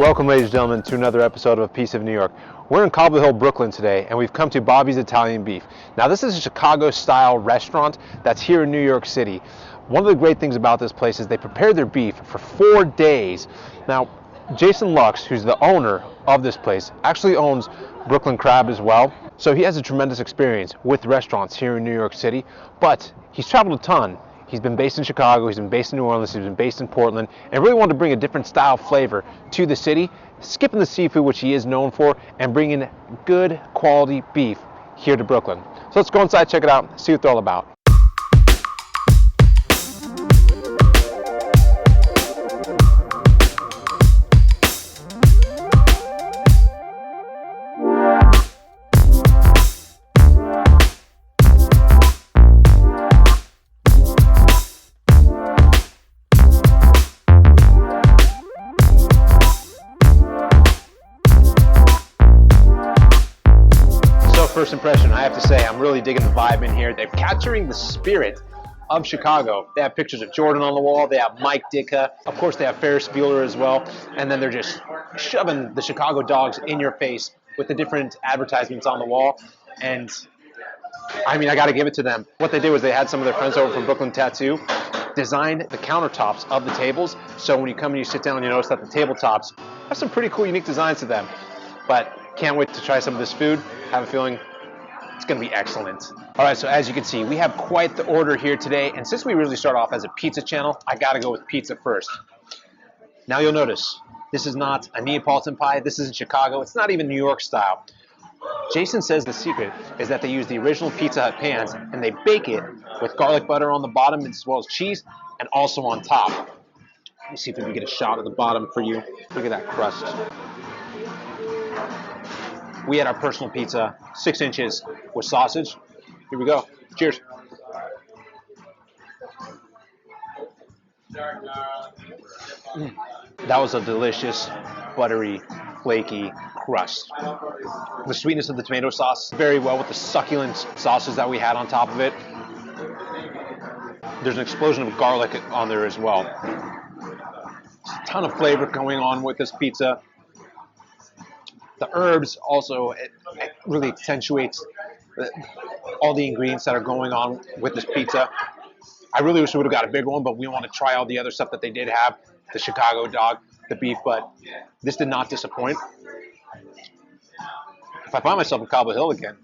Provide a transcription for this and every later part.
Welcome, ladies and gentlemen, to another episode of A Piece of New York. We're in Cobble Hill, Brooklyn today, and we've come to Bobbi's Italian Beef. Now, this is a Chicago-style restaurant that's here in New York City. One of the great things about this place is they prepare their beef for 4 days. Now, Jason Lux, who's the owner of this place, actually owns Brooklyn Crab as well. So he has a tremendous experience with restaurants here in New York City, but he's traveled a ton. He's been based in Chicago, he's been based in New Orleans, he's been based in Portland, and really wanted to bring a different style flavor to the city, skipping the seafood, which he is known for, and bringing good quality beef here to Brooklyn. So let's go inside, check it out, see what they're all about. First impression, I have to say, I'm really digging the vibe in here. They're capturing the spirit of Chicago. They have pictures of Jordan on the wall. They have Mike Ditka. Of course, they have Ferris Bueller as well. And then they're just shoving the Chicago dogs in your face with the different advertisements on the wall. And I mean, I got to give it to them. What they did was they had some of their friends over from Brooklyn Tattoo design the countertops of the tables. So when you come and you sit down and you notice that the tabletops have some pretty cool, unique designs to them. But can't wait to try some of this food. Have a feeling it's going to be excellent. All right, so as you can see, we have quite the order here today. And since we really start off as a pizza channel, I got to go with pizza first. Now you'll notice, this is not a Neapolitan pie. This isn't Chicago. It's not even New York style. Jason says the secret is that they use the original Pizza Hut pans and they bake it with garlic butter on the bottom as well as cheese and also on top. Let me see if we can get a shot of the bottom for you. Look at that crust. We had our personal pizza, 6 inches with sausage. Here we go. Cheers. That was a delicious, buttery, flaky crust. The sweetness of the tomato sauce, very well with the succulent sauces that we had on top of it. There's an explosion of garlic on there as well. A ton of flavor going on with this pizza. The herbs also, it really accentuates all the ingredients that are going on with this pizza. I really wish we would have got a big one, but we want to try all the other stuff that they did have, the Chicago dog, the beef, but this did not disappoint. If I find myself in Cobble Hill again,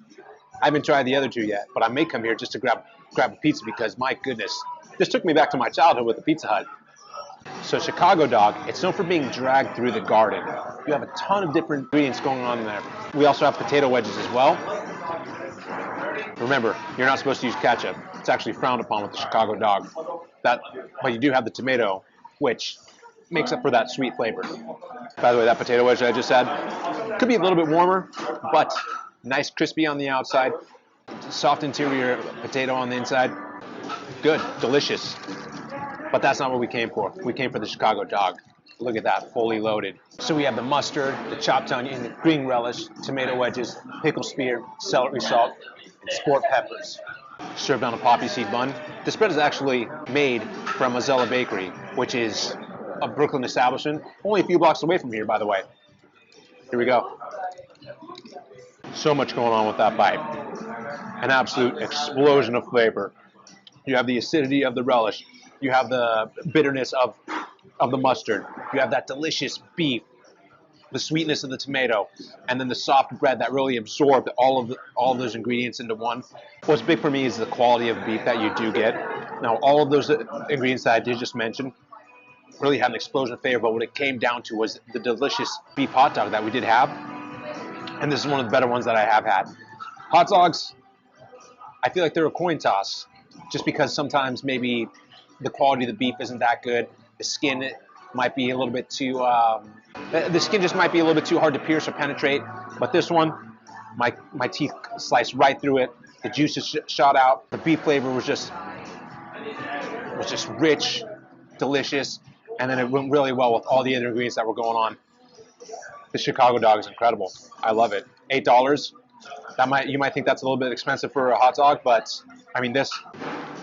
I haven't tried the other two yet, but I may come here just to grab a pizza because, my goodness, this took me back to my childhood with the Pizza Hut. So Chicago dog, it's known for being dragged through the garden. You have a ton of different ingredients going on there. We also have potato wedges as well. Remember, you're not supposed to use ketchup. It's actually frowned upon with the Chicago dog. But you do have the tomato, which makes up for that sweet flavor. By the way, that potato wedge that I just had could be a little bit warmer, but nice crispy on the outside, soft interior potato on the inside. Good, delicious. But that's not what we came for. We came for the Chicago dog. Look at that, fully loaded. So we have the mustard, the chopped onion, the green relish, tomato wedges, pickle spear, celery salt, and sport peppers. Served on a poppy seed bun. This bread is actually made from Mazzella Bakery, which is a Brooklyn establishment, only a few blocks away from here, by the way. Here we go. So much going on with that bite. An absolute explosion of flavor. You have the acidity of the relish. You have the bitterness of the mustard. You have that delicious beef, the sweetness of the tomato, and then the soft bread that really absorbed all of those ingredients into one. What's big for me is the quality of beef that you do get. Now, all of those ingredients that I did just mention really had an explosion of flavor, but what it came down to was the delicious beef hot dog that we did have. And this is one of the better ones that I have had. Hot dogs, I feel like they're a coin toss, just because sometimes maybe the quality of the beef isn't that good. The skin might be a little bit too, the skin just might be a little bit too hard to pierce or penetrate. But this one, my teeth sliced right through it. The juices shot out. The beef flavor was just rich, delicious, and then it went really well with all the other ingredients that were going on. The Chicago dog is incredible. I love it. $8. You might think that's a little bit expensive for a hot dog, but I mean this.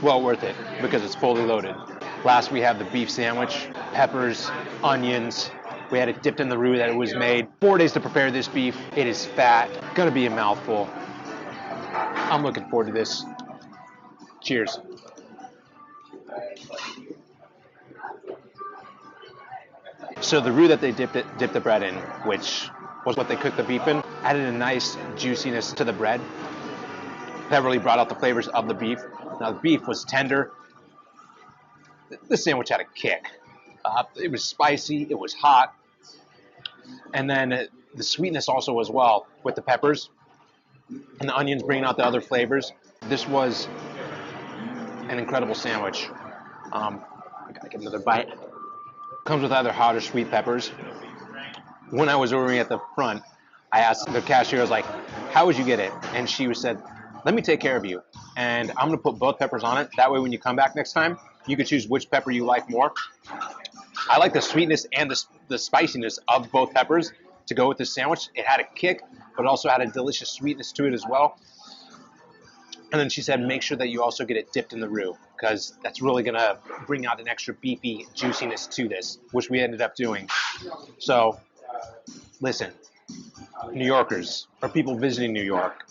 Well worth it because it's fully loaded. Last we have the beef sandwich, peppers, onions, We had it dipped in the roux that it was made. 4 days to prepare this beef. It is fat, gonna be a mouthful. I'm looking forward to this. Cheers. So the roux that they dipped the bread in, which was what they cooked the beef in, added a nice juiciness to the bread. That really brought out the flavors of the beef. Now the beef was tender. The sandwich had a kick. It was spicy, it was hot. And then the sweetness also as well with the peppers and the onions bringing out the other flavors. This was an incredible sandwich. I gotta get another bite. Comes with either hot or sweet peppers. When I was ordering at the front, I asked the cashier, I was like, how would you get it? And she said, let me take care of you. And I'm gonna put both peppers on it. That way when you come back next time, you can choose which pepper you like more. I like the sweetness and the spiciness of both peppers to go with this sandwich. It had a kick, but it also had a delicious sweetness to it as well. And then she said, make sure that you also get it dipped in the roux, because that's really gonna bring out an extra beefy juiciness to this, which we ended up doing. So, listen, New Yorkers, or people visiting New York,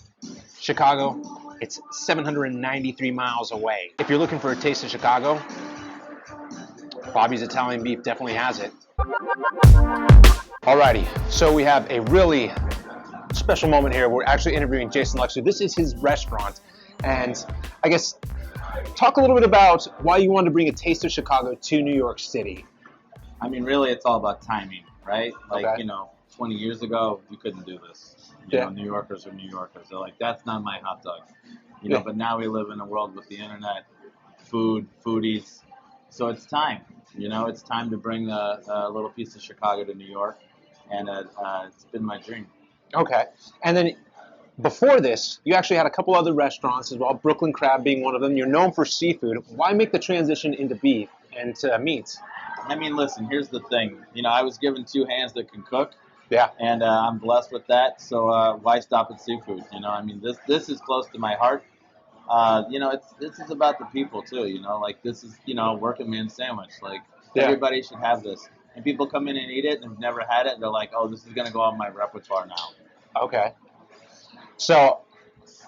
Chicago, it's 793 miles away. If you're looking for a taste of Chicago, Bobbi's Italian Beef definitely has it. Alrighty, so we have a really special moment here. We're actually interviewing Jason Luxer. This is his restaurant. And I guess, talk a little bit about why you wanted to bring a taste of Chicago to New York City. I mean, really, it's all about timing, right? Like, Okay. 20 years ago, you couldn't do this. You know, New Yorkers are New Yorkers. They're like, that's not my hot dog. But now we live in a world with the internet, food, foodies. So it's time. It's time to bring a little piece of Chicago to New York. And it's been my dream. Okay. And then before this, you actually had a couple other restaurants as well, Brooklyn Crab being one of them. You're known for seafood. Why make the transition into beef and to meats? I mean, listen, here's the thing. I was given two hands that can cook. Yeah. And I'm blessed with that. So why stop at seafood? This is close to my heart. This is about the people too. This is working man's sandwich. Everybody should have this. And people come in and eat it and have never had it. And they're like, oh, this is gonna go on my repertoire now. Okay. So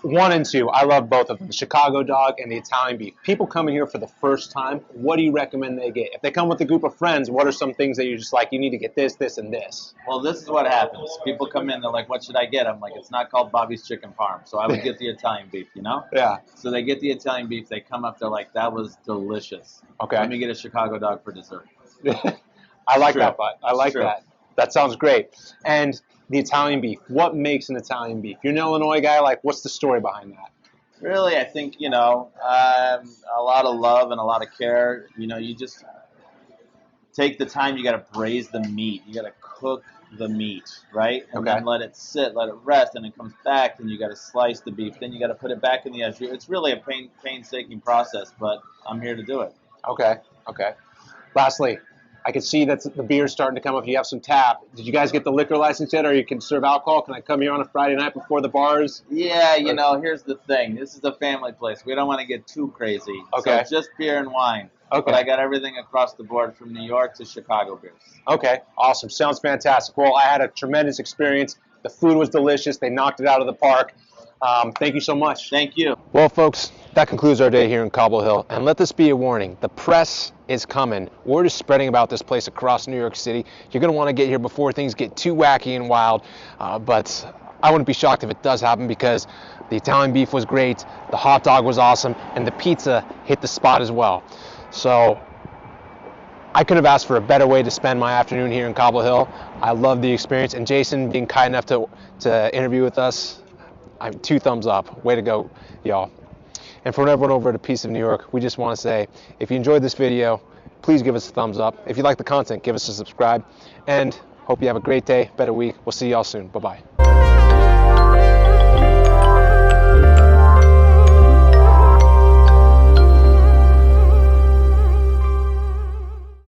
1 and 2, I love both of them, the Chicago dog and the Italian beef. People coming here for the first time, what do you recommend they get? If they come with a group of friends, what are some things that you're just like, you need to get this, this, and this? Well, this is what happens. People come in, they're like, what should I get? I'm like, it's not called Bobbi's Chicken Parm. So I would get the Italian beef, Yeah. So they get the Italian beef. They come up, they're like, that was delicious. Okay. Let me get a Chicago dog for dessert. I like that, but I like True. that. That sounds great. And the Italian beef, what makes an Italian beef? You're an Illinois guy, what's the story behind that? Really, I think, a lot of love and a lot of care. You just take the time. You got to braise the meat. You got to cook the meat, right? And then let it sit, let it rest, and it comes back. Then you got to slice the beef. Then you got to put it back in the oven. It's really a painstaking process, but I'm here to do it. Okay. Lastly, I can see that the beer's starting to come up. You have some tap. Did you guys get the liquor license yet, or you can serve alcohol? Can I come here on a Friday night before the bars? Yeah, here's the thing. This is a family place. We don't want to get too crazy. Okay. So just beer and wine. Okay. But I got everything across the board from New York to Chicago beers. Okay, awesome. Sounds fantastic. Well, I had a tremendous experience. The food was delicious. They knocked it out of the park. Thank you so much. Thank you. Well, folks, that concludes our day here in Cobble Hill. And let this be a warning. The press is coming. Word is spreading about this place across New York City. You're going to want to get here before things get too wacky and wild. But I wouldn't be shocked if it does happen, because the Italian beef was great, the hot dog was awesome, and the pizza hit the spot as well. So I couldn't have asked for a better way to spend my afternoon here in Cobble Hill. I love the experience. And Jason being kind enough to interview with us, I'm 2 thumbs up. Way to go, y'all. And for everyone over at A Piece of New York, we just want to say, if you enjoyed this video, please give us a thumbs up. If you like the content, give us a subscribe. And hope you have a great day, better week. We'll see y'all soon. Bye-bye.